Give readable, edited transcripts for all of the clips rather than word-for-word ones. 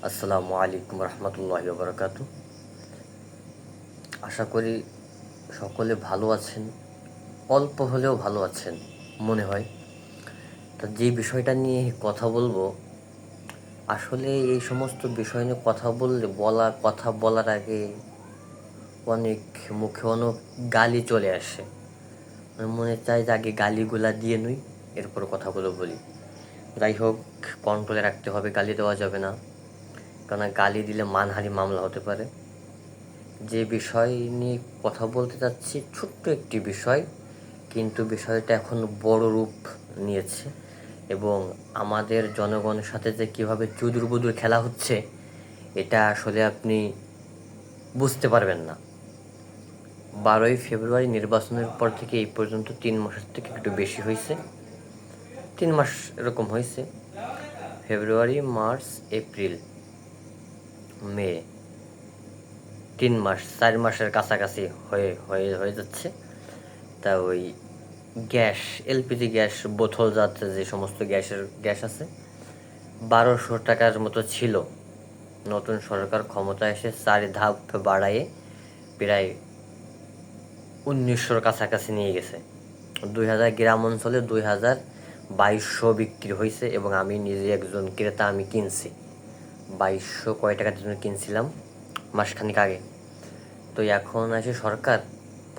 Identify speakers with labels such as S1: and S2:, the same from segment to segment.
S1: আসসালামু আলাইকুম রহমতুল্লাহি ওয়া বারাকাতুহু। আশা করি সকলে ভালো আছেন, অল্প হলেও ভালো আছেন মনে হয়। তো যে বিষয়টা নিয়ে কথা বলবো, আসলে এই সমস্ত বিষয় নিয়ে কথা বলার আগে অনেক মুখে অনেক গালি চলে আসে। আমার মনে চায় যে আগে গালিগুলা দিয়ে নই, এরপর কথাগুলো বলি। যাই হোক, কন্ট্রোলে রাখতে হবে, গালি দেওয়া যাবে না, কারণ গালি দিলে মানহানি মামলা হতে পারে। যে বিষয় নিয়ে কথা বলতে চাচ্ছি ছোট্ট একটি বিষয়, কিন্তু বিষয়টা এখন বড় রূপ নিয়েছে এবং আমাদের জনগণের সাথে যে কীভাবে চুদুর-বুদুর খেলা হচ্ছে, এটা আসলে আপনি বুঝতে পারবেন না। 12ই ফেব্রুয়ারি নির্বাচনের পর থেকে এই পর্যন্ত 3 মাসের থেকে একটু বেশি হয়েছে, 3 মাস এরকম হয়েছে। ফেব্রুয়ারি, মার্চ, এপ্রিল, মে, 3 মাস, 4 মাসের কাছাকাছি হয়ে যাচ্ছে। তা ওই গ্যাস, এলপিজি গ্যাস বোতলজাত যে সমস্ত গ্যাস আছে, 1200 টাকার মতো ছিল। নতুন সরকার ক্ষমতায় এসে 4 ধাপ বাড়ায়ে প্রায় 1900-র কাছাকাছি নিয়ে গেছে। 2000 গ্রাম অঞ্চলে 2200 বিক্রি হয়েছে এবং আমি নিজে একজন ক্রেতা, আমি কিনছি। 2200 কয় টাকার জন্য কিনছিলাম মাসখানেক আগে। তো এখন আছে সরকার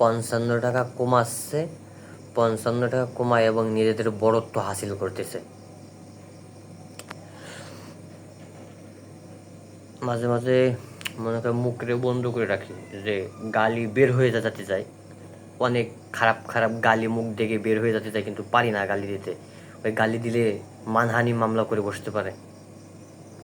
S1: 55 টাকা কমাচ্ছে, 55 টাকা কমায় এবং নিজেদের বড়ত্ব হাসিল করতেছে। মাঝে মাঝে মনে করেন মুখরে বন্ধ করে রাখি, যে গালি বের হয়ে যেতে চাই, অনেক খারাপ খারাপ গালি মুখ থেকে বের হয়ে যেতে চাই, কিন্তু পারি না গালি দিতে। ওই গালি দিলে মানহানি মামলা করে বসতে পারে।